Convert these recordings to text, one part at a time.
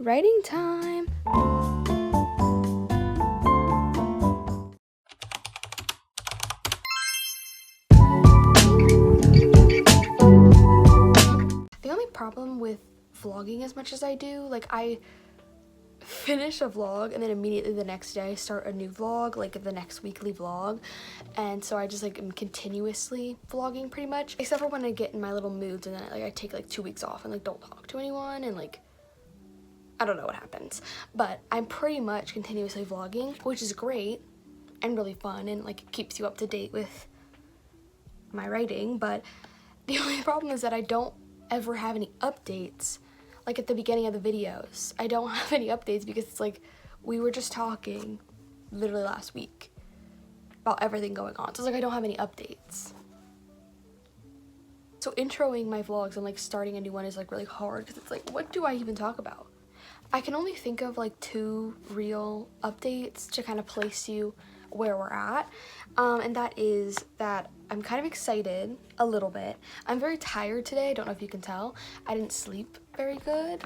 Writing time! The only problem with vlogging as much as I do, like I finish a vlog and then immediately the next day start a new vlog, like the next weekly vlog, and so I just like am continuously vlogging pretty much, except for when I get in my little moods and then like I take like 2 weeks off and like don't talk to anyone and like I don't know what happens, but I'm pretty much continuously vlogging, which is great and really fun and like keeps you up to date with my writing. But the only problem is that I don't ever have any updates. Like at the beginning of the videos, I don't have any updates because it's like we were just talking literally last week about everything going on. So it's like I don't have any updates. So introing my vlogs and like starting a new one is like really hard because it's like, what do I even talk about? I can only think of like 2 real updates to kind of place you where we're at, and that is that I'm kind of excited a little bit. I'm very tired today. I don't know if you can tell. I didn't sleep very good,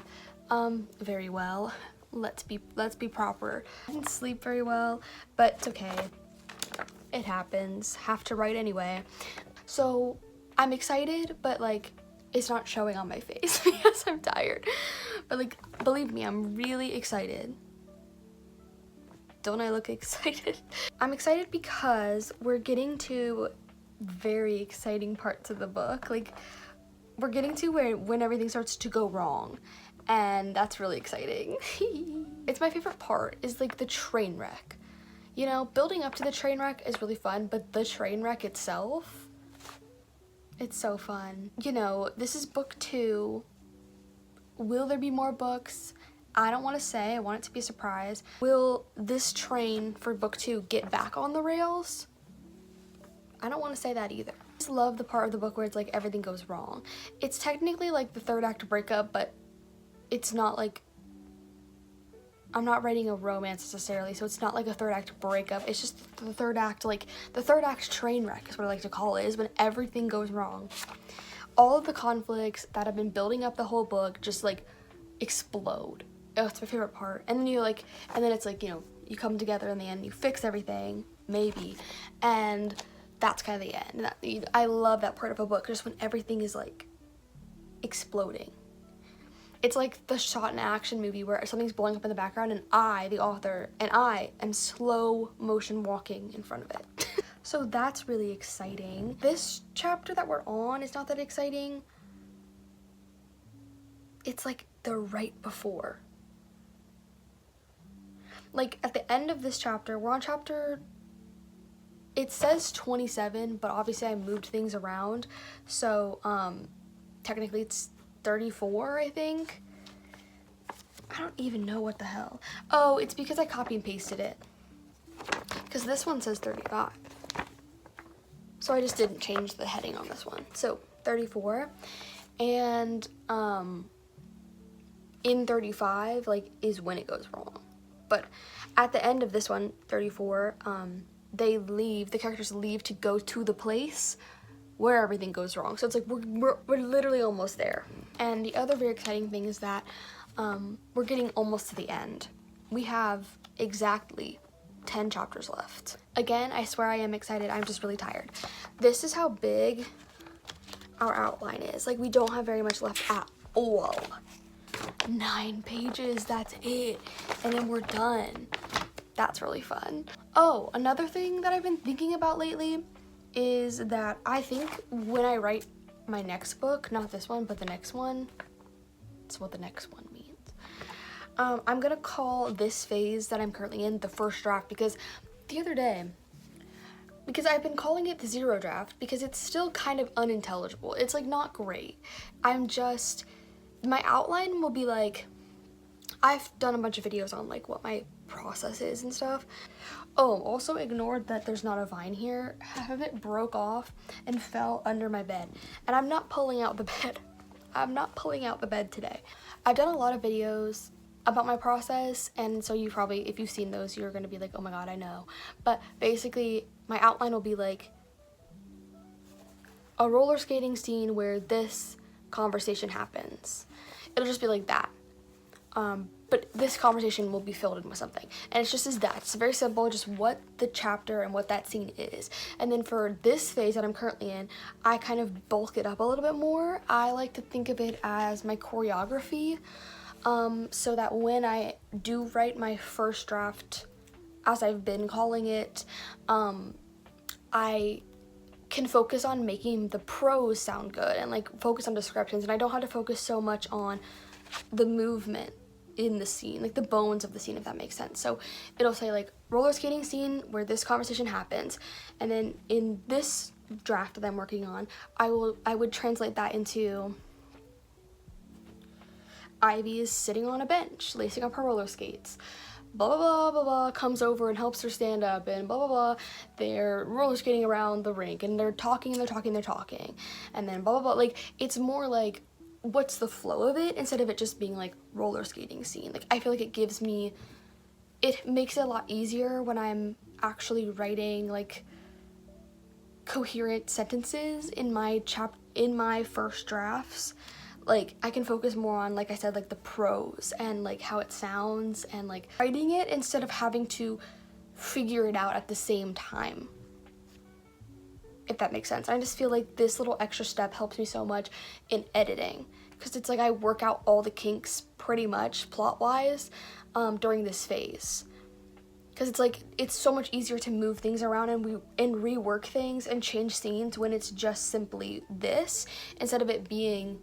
very well. Let's be proper. I didn't sleep very well, but it's okay. It happens. Have to write anyway. So I'm excited, but like it's not showing on my face because I'm tired. But like, believe me, I'm really excited. Don't I look excited? I'm excited because we're getting to very exciting parts of the book. Like, we're getting to when everything starts to go wrong, and that's really exciting. It's my favorite part, is like the train wreck. You know, building up to the train wreck is really fun, but the train wreck itself, it's so fun. You know, this is book 2. Will there be more books? I don't want to say. I want it to be a surprise. Will this train for book 2 get back on the rails? I don't want to say that either. I just love the part of the book where it's like everything goes wrong. It's technically like the 3rd act breakup, but it's not like, I'm not writing a romance necessarily, so it's not like a 3rd act breakup. It's just the 3rd act, like the 3rd act train wreck is what I like to call it, is when everything goes wrong. All of the conflicts that have been building up the whole book just like explode. Oh, it's my favorite part. And then it's like, you know, you come together in the end, you fix everything, maybe, and that's kind of the end. I love that part of a book, just when everything is like exploding. It's like the shot in an action movie where something's blowing up in the background and I, the author, and I am slow motion walking in front of it. So that's really exciting. This chapter that we're on is not that exciting. It's like the right before. Like at the end of this chapter, we're on chapter, it says 27, but obviously I moved things around. So technically it's 34, I think. I don't even know what the hell. Oh, it's because I copy and pasted it. Because this one says 35. So I just didn't change the heading on this one. So 34. And in 35, like, is when it goes wrong. But at the end of this one, 34, the characters leave to go to the place where everything goes wrong. So it's like we're literally almost there. And the other very exciting thing is that we're getting almost to the end. We have exactly 10 chapters left. Again, I swear I am excited. I'm just really tired. This is how big our outline is. Like, we don't have very much left at all. 9 pages, that's it. And then we're done. That's really fun. Oh, another thing that I've been thinking about lately is that I think when I write my next book, not this one, but the next one, that's what the next one means. I'm gonna call this phase that I'm currently in the first draft, because the other day, because I've been calling it the 0 draft because it's still kind of unintelligible. It's like not great. My outline will be like, I've done a bunch of videos on like what my process is and stuff. Oh, also ignored that there's not a vine here. Half of it broke off and fell under my bed. And I'm not pulling out the bed. I'm not pulling out the bed today. I've done a lot of videos about my process, and so you probably, if you've seen those, you're gonna be like, oh my god, I know. But basically, my outline will be like a roller skating scene where this conversation happens. It'll just be like that. but this conversation will be filled in with something. And it's just as that. It's very simple, just what the chapter and what that scene is. And then for this phase that I'm currently in, I kind of bulk it up a little bit more. I like to think of it as my choreography, so that when I do write my first draft, as I've been calling it, I can focus on making the prose sound good and like focus on descriptions, and I don't have to focus so much on the movement in the scene, like the bones of the scene, if that makes sense. So it'll say like roller skating scene where this conversation happens, and then in this draft that I'm working on, I would translate that into Ivy is sitting on a bench, lacing up her roller skates. Blah, blah, blah, blah, blah, comes over and helps her stand up, and blah, blah, blah, they're roller skating around the rink, and they're talking, and they're talking, they're talking, and then blah, blah, blah. Like, it's more like, what's the flow of it, instead of it just being like roller skating scene. Like, I feel like it makes it a lot easier when I'm actually writing, like, coherent sentences in my first drafts. Like, I can focus more on, like I said, like the prose and like how it sounds and like writing it instead of having to figure it out at the same time, if that makes sense. I just feel like this little extra step helps me so much in editing, because it's like I work out all the kinks pretty much plot-wise during this phase. Because it's like, it's so much easier to move things around and rework things and change scenes when it's just simply this, instead of it being,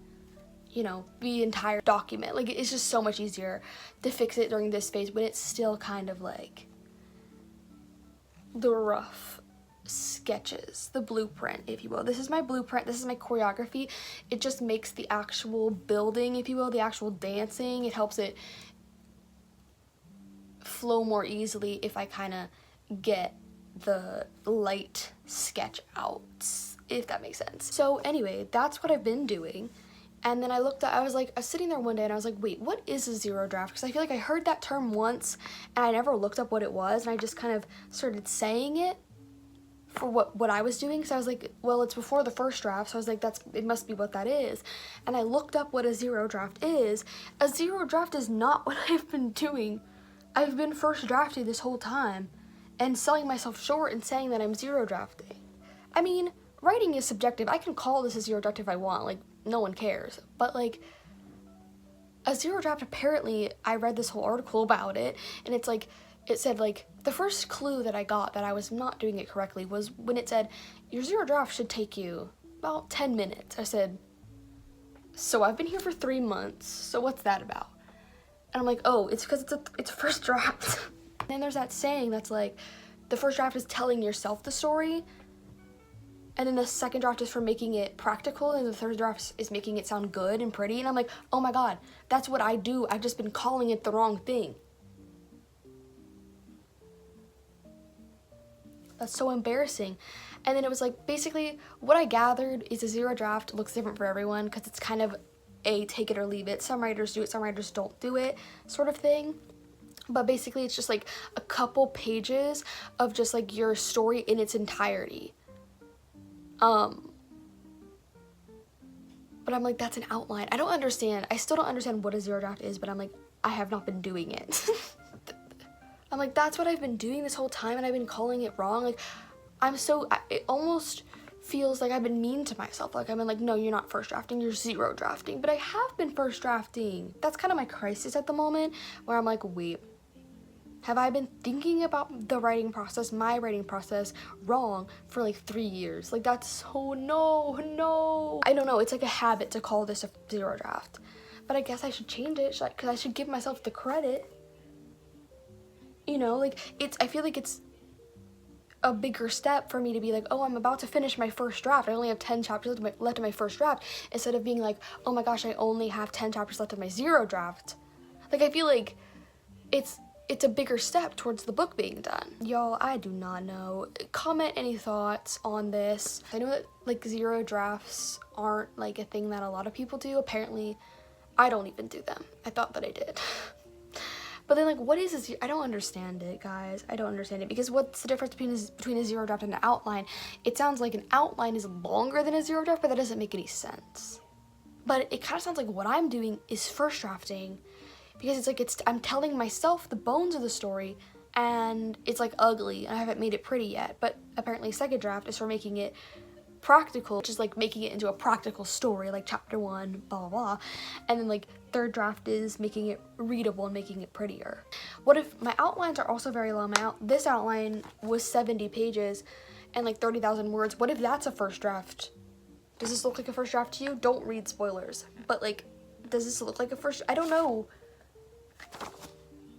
you know, the entire document. Like, it's just so much easier to fix it during this phase when it's still kind of like the rough sketches, the blueprint, if you will. This is my blueprint, this is my choreography. It just makes the actual building, if you will, the actual dancing, it helps it flow more easily if I kind of get the light sketch out, if that makes sense. So anyway, that's what I've been doing. And then I was sitting there one day and I was like, wait, what is a zero draft? Because I feel like I heard that term once and I never looked up what it was, and I just kind of started saying it for what I was doing. So I was like, well, it's before the first draft, so I was like, it must be what that is. And I looked up what a zero draft is. A zero draft is not what I've been doing. I've been first drafting this whole time and selling myself short and saying that I'm zero drafting. I mean, writing is subjective. I can call this a zero draft if I want, like, no one cares. But like, a zero draft, apparently, I read this whole article about it, and it's like, it said like, the first clue that I got that I was not doing it correctly was when it said, your zero draft should take you about 10 minutes. I said, so I've been here for 3 months, so what's that about? And I'm like, oh, it's because it's a first draft. And then there's that saying that's like, the first draft is telling yourself the story, and then the second draft is for making it practical, and the third draft is making it sound good and pretty. And I'm like, oh my god, that's what I do. I've just been calling it the wrong thing. That's so embarrassing. And then it was like, basically, what I gathered is a zero draft looks different for everyone, because it's kind of a take it or leave it. Some writers do it, some writers don't do it, sort of thing. But basically, it's just like a couple pages of just like your story in its entirety. But I'm like, that's an outline. I still don't understand what a zero draft is, but I'm like, I have not been doing it. I'm like, that's what I've been doing this whole time, and I've been calling it wrong. Like, it almost feels like I've been mean to myself. Like, I've been like, no, you're not first drafting, you're zero drafting. But I have been first drafting. That's kind of my crisis at the moment, where I'm like, wait, have I been thinking about the writing process, my writing process, wrong for like 3 years? Like, that's so no. I don't know, it's like a habit to call this a zero draft. But I guess I should change it, because I should give myself the credit. You know, like, I feel like it's a bigger step for me to be like, oh, I'm about to finish my first draft. I only have 10 chapters left of my first draft, instead of being like, oh my gosh, I only have 10 chapters left of my zero draft. Like, I feel like it's a bigger step towards the book being done. Y'all, I do not know. Comment any thoughts on this. I know that like zero drafts aren't like a thing that a lot of people do. Apparently, I don't even do them. I thought that I did. But then, like, what is I don't understand it, guys. I don't understand it, because what's the difference between a zero draft and an outline? It sounds like an outline is longer than a zero draft, but that doesn't make any sense. But it kind of sounds like what I'm doing is first drafting, because it's like I'm telling myself the bones of the story, and it's like ugly and I haven't made it pretty yet. But apparently second draft is for making it practical, which is like making it into a practical story, like chapter 1, blah blah blah. And then like third draft is making it readable and making it prettier. What if my outlines are also very long? This outline was 70 pages and like 30,000 words. What if that's a first draft? Does this look like a first draft to you? Don't read spoilers, but like, does this look like a first? I don't know.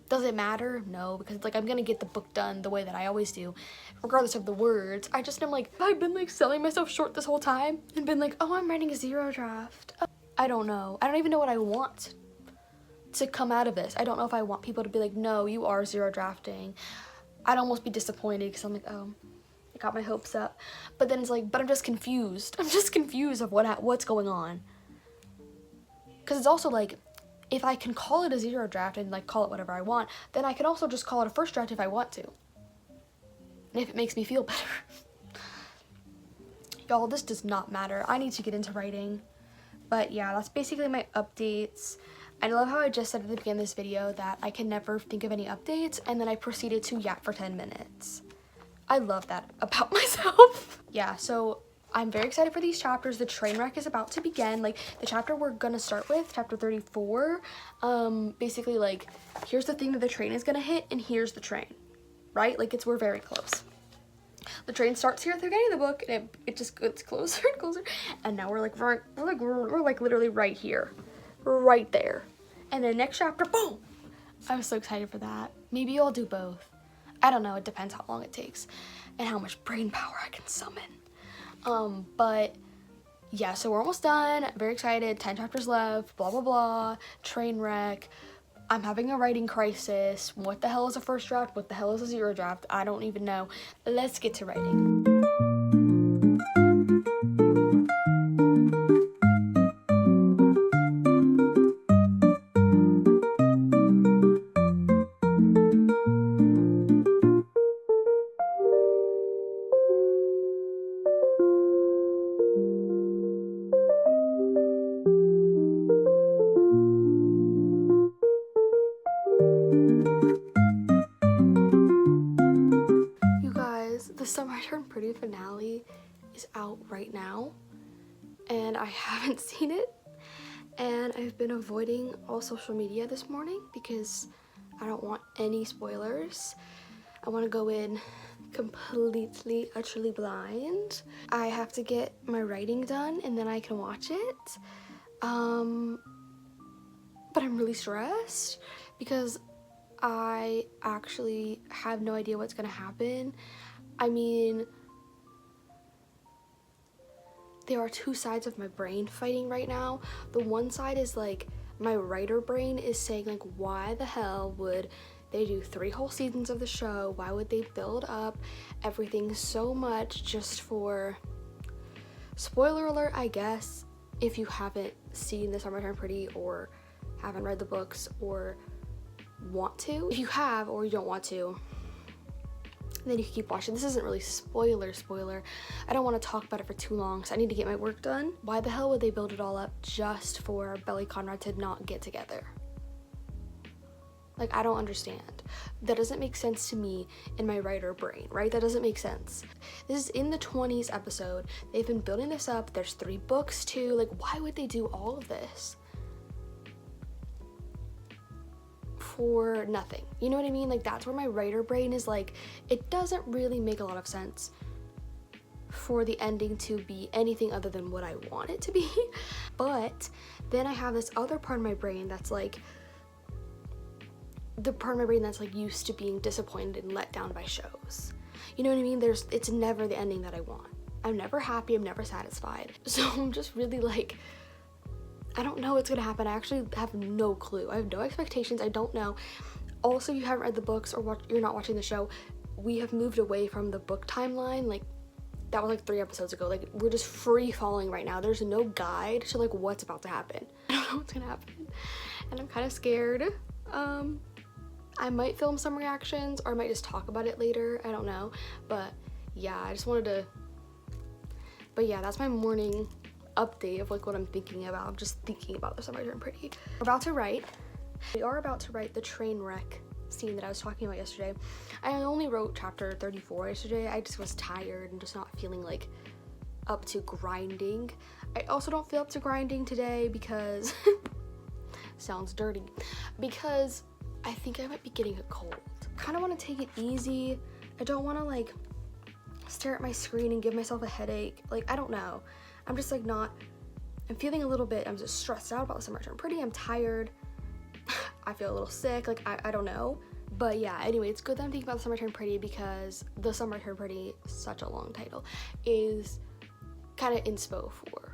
Does it matter? No, because like I'm gonna get the book done the way that I always do, regardless of the words. I just am like, I've been like selling myself short this whole time and been like, oh, I'm writing a 0 draft. I don't know. I don't even know what I want to come out of this. I don't know if I want people to be like, no, you are 0 drafting. I'd almost be disappointed because I'm like, oh, I got my hopes up. But then it's like, but I'm just confused. I'm just confused of what's going on. Because it's also like, if I can call it a 0 draft and like call it whatever I want, then I can also just call it a first draft if I want to. And if it makes me feel better. Y'all, this does not matter. I need to get into writing. But yeah, that's basically my updates. I love how I just said at the beginning of this video that I can never think of any updates, and then I proceeded to yap for 10 minutes. I love that about myself. Yeah, so I'm very excited for these chapters. The train wreck is about to begin. Like, the chapter we're gonna start with, chapter 34, basically like, here's the thing that the train is gonna hit, and here's the train, right? Like, we're very close. The train starts here at the beginning of the book, and it just gets closer and closer, and now we're like literally right here, right there. And then next chapter, boom! I was so excited for that. Maybe I'll do both. I don't know, it depends how long it takes, and how much brain power I can summon. But yeah, so we're almost done. Very excited. 10 chapters left, blah, blah, blah. Train wreck. I'm having a writing crisis. What the hell is a first draft? What the hell is a 0 draft? I don't even know. Let's get to writing. The Summer I Turned Pretty finale is out right now, and I haven't seen it, and I've been avoiding all social media this morning because I don't want any spoilers. I want to go in completely, utterly blind. I have to get my writing done and then I can watch it, but I'm really stressed because I actually have no idea what's gonna happen. I mean, there are two sides of my brain fighting right now. The one side is like, my writer brain is saying like, why the hell would they do 3 whole seasons of the show? Why would they build up everything so much just for, spoiler alert, I guess, if you haven't seen The Summer I Turned Pretty or haven't read the books or want to. If you have or you don't want to, then you can keep watching. This isn't really spoiler. I don't want to talk about it for too long because I need to get my work done. Why the hell would they build it all up just for Belly Conrad to not get together? Like, I don't understand. That doesn't make sense to me in my writer brain, right? That doesn't make sense. This is in the 20s episode. They've been building this up. There's 3 books too. Like, why would they do all of this? For nothing. You know what I mean? Like, that's where my writer brain is like, it doesn't really make a lot of sense for the ending to be anything other than what I want it to be. But then I have this other part of my brain that's like, the part of my brain that's like used to being disappointed and let down by shows. You know what I mean? It's never the ending that I want. I'm never happy, I'm never satisfied. So I'm just really like, I don't know what's gonna happen. I actually have no clue. I have no expectations. I don't know. Also, you haven't read the books or you're not watching the show. We have moved away from the book timeline. Like, that was like 3 episodes ago. Like, we're just free falling right now. There's no guide to like what's about to happen. I don't know what's gonna happen, and I'm kind of scared. I might film some reactions or I might just talk about it later. I don't know, but yeah, I just wanted to. But yeah, that's my morning update of like what I'm thinking about. I'm just thinking about The Summer I Turned Pretty. We're about to write, We are about to write the train wreck scene that I was talking about yesterday. I only wrote chapter 34 yesterday. I just was tired and just not feeling like up to grinding. I also don't feel up to grinding today because sounds dirty, because I think I might be getting a cold. Kind of want to take it easy. I don't want to like stare at my screen and give myself a headache. Like, I don't know. I'm just like I'm feeling a little bit, I'm just stressed out about the Summer Turned Pretty. I'm tired. I feel a little sick. Like, I don't know. But yeah, anyway, it's good that I'm thinking about the Summer Turned Pretty, because the Summer Turned Pretty, such a long title, is kind of inspo for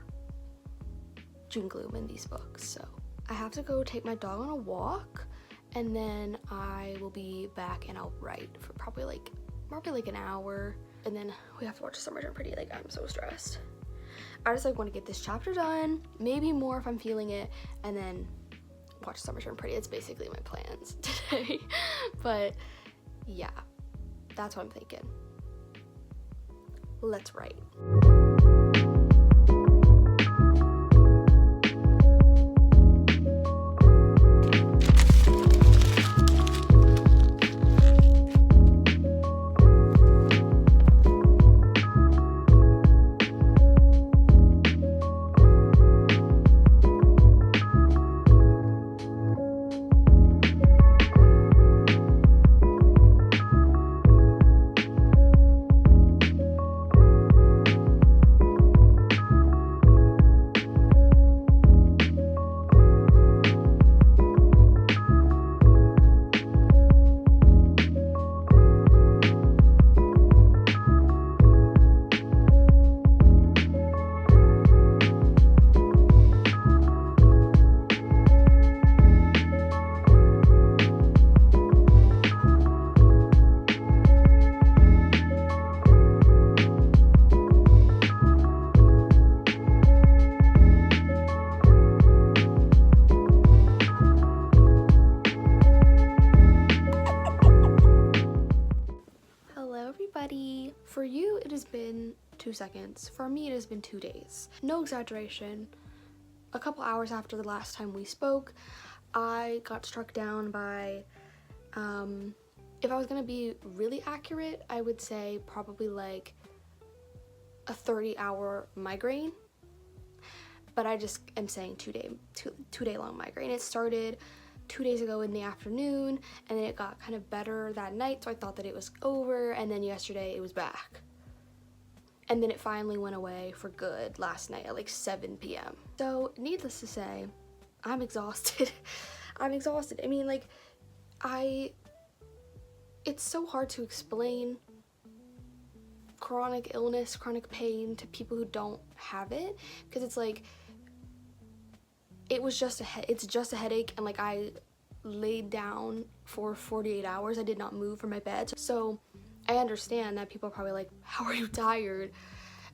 June gloom in these books. So I have to go take my dog on a walk, and then I will be back and I'll write for probably like an hour, and then we have to watch the Summer Turned Pretty. Like, I'm so stressed. I just like want to get this chapter done, maybe more if I'm feeling it, and then watch Summer Turned Pretty. It's basically my plans today. But yeah, that's what I'm thinking. Let's write. For you, it has been 2 seconds. For me, it has been 2 days. No exaggeration. A couple hours after the last time we spoke, I got struck down by, if I was gonna be really accurate, I would say probably like a 30-hour migraine. But I just am saying two day long migraine. It started 2 days ago in the afternoon, and then it got kind of better that night, so I thought that it was over, and then yesterday it was back. And then it finally went away for good last night at like 7 p.m. So needless to say, I'm exhausted. I'm exhausted. I mean, like, it's so hard to explain chronic illness, chronic pain to people who don't have it, because it's like, it's just a headache, and like I laid down for 48 hours. I did not move from my bed. So I understand that people are probably like, how are you tired?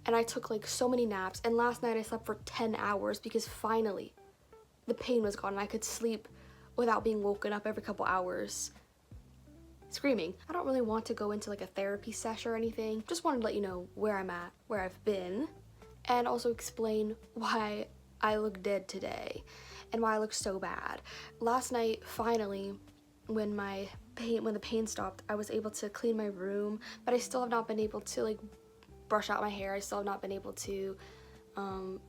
And I took like so many naps, and last night I slept for 10 hours because finally the pain was gone and I could sleep without being woken up every couple hours screaming. I don't really want to go into like a therapy session or anything. Just wanted to let you know where I'm at, where I've been, and also explain why I look dead today and why I look so bad. Last night, finally, when the pain stopped, I was able to clean my room, but I still have not been able to like brush out my hair. I still have not been able to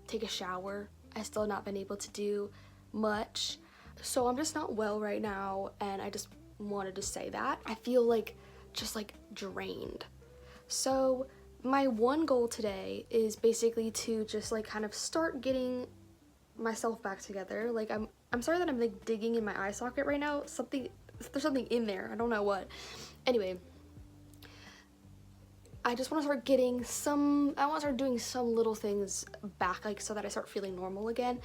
take a shower. I still have not been able to do much. So I'm just not well right now, and I just wanted to say that. I feel like just like drained. So my one goal today is basically to just like kind of start getting myself back together. Like, I'm sorry that I'm like digging in my eye socket right now. There's something in there. I don't know what. Anyway, I just want to start getting I want to start doing some little things back, like, so that I start feeling normal again,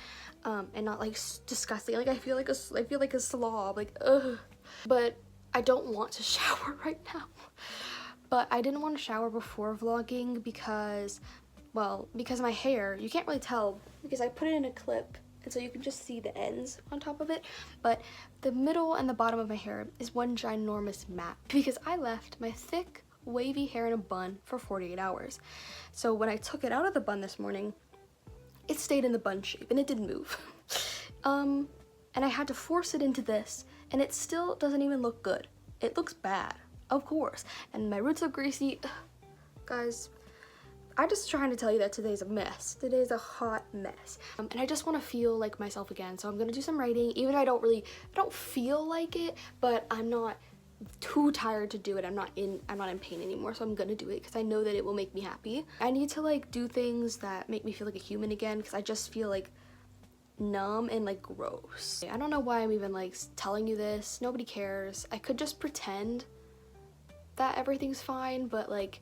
and not like disgusting. Like, I feel like a slob, like, ugh. But I don't want to shower right now. But I didn't want to shower before vlogging because my hair, you can't really tell because I put it in a clip, and so you can just see the ends on top of it, but the middle and the bottom of my hair is one ginormous mat because I left my thick, wavy hair in a bun for 48 hours. So when I took it out of the bun this morning, it stayed in the bun shape and it didn't move. and I had to force it into this, and it still doesn't even look good. It looks bad, of course, and my roots are greasy. Ugh. Guys, I'm just trying to tell you that today's a mess. Today's a hot mess. And I just want to feel like myself again, so I'm gonna do some writing, even though I don't feel like it, but I'm not too tired to do it. I'm not in pain anymore, so I'm gonna do it because I know that it will make me happy. I need to like do things that make me feel like a human again, because I just feel like numb and like gross. I don't know why I'm even like telling you this. Nobody cares. I could just pretend that everything's fine, but like,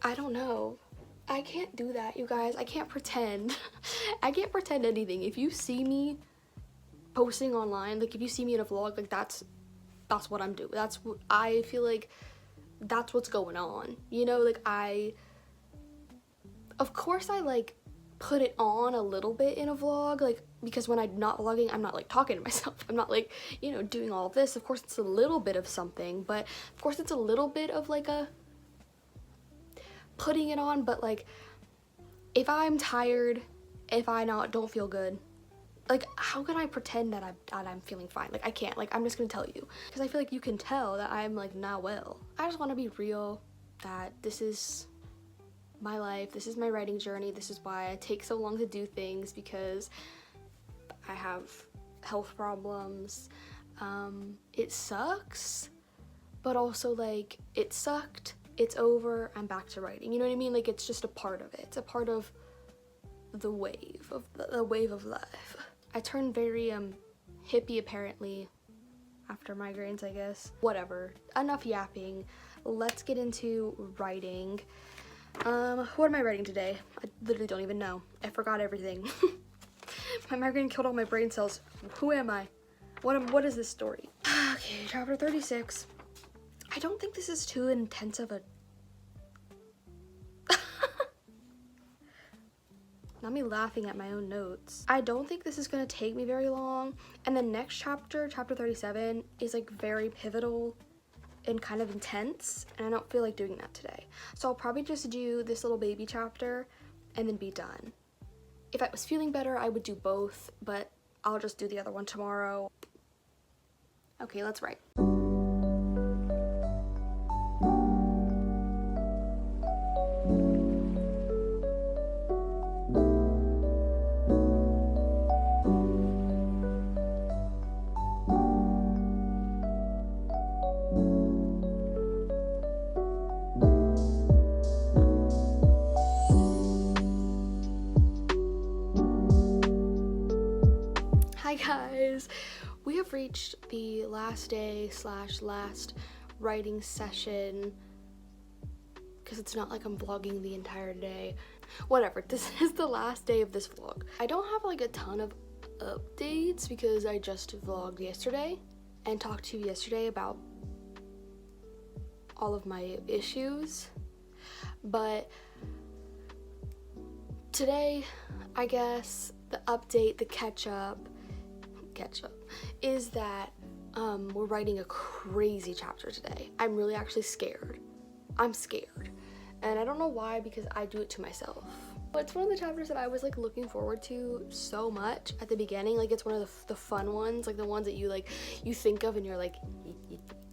I don't know. I can't do that, you guys. I can't pretend. I can't pretend anything. If you see me posting online, like if you see me in a vlog, like that's what I'm doing. That's what I feel like, that's what's going on. You know, like of course I like put it on a little bit in a vlog, like, because when I'm not vlogging, I'm not like talking to myself. I'm not like, you know, doing all of this. Of course it's a little bit of something, but of course it's a little bit of like a putting it on. But like, if I'm tired, if I don't feel good, like how can I pretend that I'm feeling fine? Like I can't. Like I'm just gonna tell you, because I feel like you can tell that I'm like not well. I just want to be real, that this is my life, this is my writing journey, this is why I take so long to do things, because I have health problems. It sucks, but also like it sucked, it's over, I'm back to writing, you know what I mean? Like it's just a part of it. It's a part of the wave of life. I turned very hippie apparently after migraines, I guess. Whatever, enough yapping, let's get into writing. What am I writing today? I literally don't even know. I forgot everything. My migraine killed all my brain cells. Who am I? What is this story? Okay, chapter 36. I don't think this is too intense of a... Not me laughing at my own notes. I don't think this is gonna take me very long. And the next chapter, chapter 37, is like very pivotal and kind of intense, and I don't feel like doing that today. So I'll probably just do this little baby chapter and then be done. If I was feeling better, I would do both, but I'll just do the other one tomorrow. Okay, let's write. Hi guys, we have reached the last day / last writing session, because it's not like I'm vlogging the entire day. Whatever, this is the last day of this vlog. I don't have like a ton of updates because I just vlogged yesterday and talked to you yesterday about all of my issues, but today, I guess the update, the catch up is that we're writing a crazy chapter today. I'm really actually scared. I'm scared, and I don't know why, because I do it to myself. But it's one of the chapters that I was like looking forward to so much at the beginning. Like it's one of the fun ones, like the ones that you think of and you're like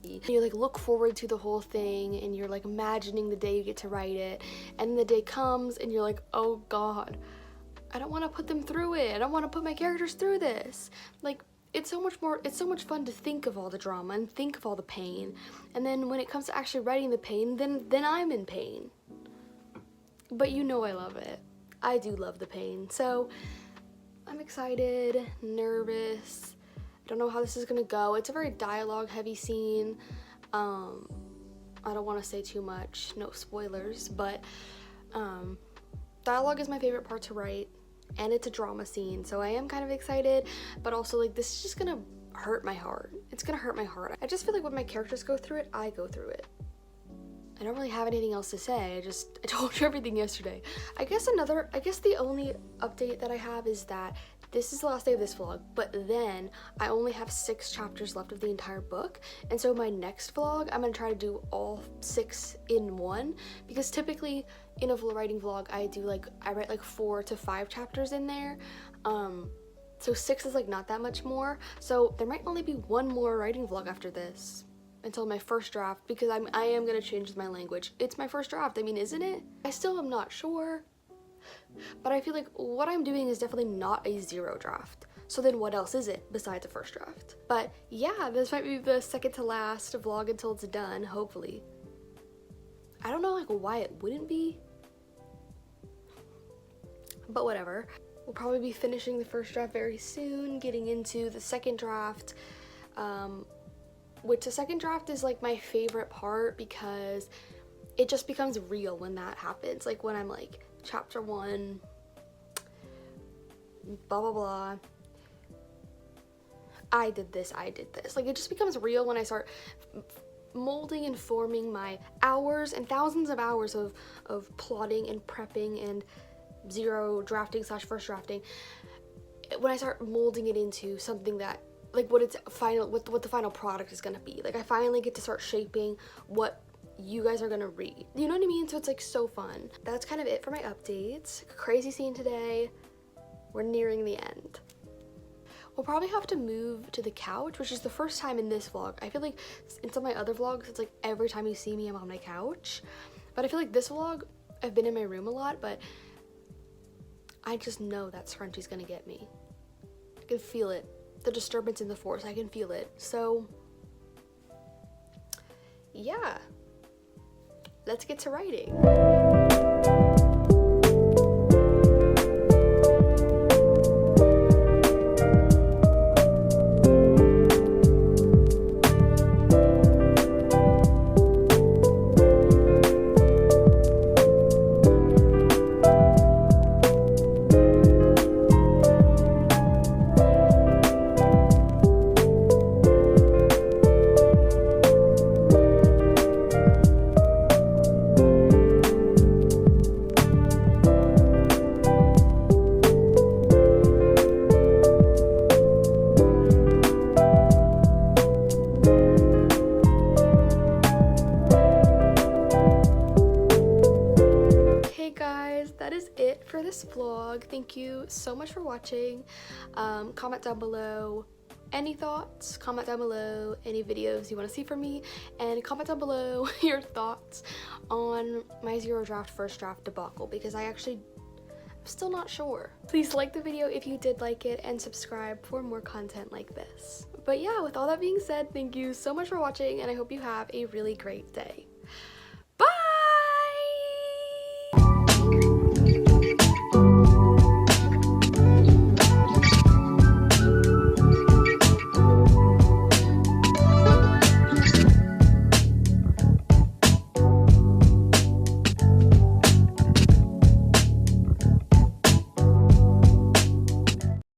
you like look forward to the whole thing, and you're like imagining the day you get to write it, and the day comes and you're like, oh god, I don't want to put them through it. I don't want to put my characters through this. Like, it's so much fun to think of all the drama and think of all the pain. And then when it comes to actually writing the pain, then I'm in pain. But you know I love it. I do love the pain. So I'm excited, nervous. I don't know how this is gonna go. It's a very dialogue heavy scene. I don't want to say too much, no spoilers, but dialogue is my favorite part to write, and it's a drama scene, so I am kind of excited, but also like this is just gonna hurt my heart. It's gonna hurt my heart. I just feel like when my characters go through it, I go through it. I don't really have anything else to say. I told you everything yesterday. I guess the only update that I have is that this is the last day of this vlog, but then I only have 6 chapters left of the entire book, and so my next vlog, I'm gonna try to do all 6 in one, because typically in a writing vlog, I write like 4 to 5 chapters in there, So 6 is like not that much more. So there might only be one more writing vlog after this until my first draft, because I am gonna change my language. It's my first draft, I mean, isn't it? I still am not sure, but I feel like what I'm doing is definitely not a 0 draft. So then what else is it besides a first draft? But yeah, this might be the second to last vlog until it's done, hopefully. I don't know like why it wouldn't be, but whatever. We'll probably be finishing the first draft very soon, getting into the second draft, which the second draft is like my favorite part because it just becomes real when that happens. Like when I'm like, chapter 1, blah, blah, blah. I did this. Like it just becomes real when I start molding and forming my hours and thousands of hours of plotting and prepping and 0 drafting / first drafting. When I start molding it into something that like what the final product is gonna be. Like I finally get to start shaping what you guys are gonna read. You know what I mean? So it's like so fun. That's kind of it for my updates. Crazy scene today. We're nearing the end. We'll probably have to move to the couch, which is the first time in this vlog. I feel like in some of my other vlogs, it's like every time you see me, I'm on my couch. But I feel like this vlog, I've been in my room a lot, but I just know that Scrunchy's gonna get me. I can feel it. The disturbance in the force, I can feel it. So yeah, let's get to writing. That is it for this vlog. Thank you so much for watching. Comment down below any thoughts, comment down below any videos you want to see from me, and comment down below your thoughts on my 0 draft first draft debacle, because I'm still not sure. Please like the video if you did like it and subscribe for more content like this. But yeah, with all that being said, thank you so much for watching and I hope you have a really great day.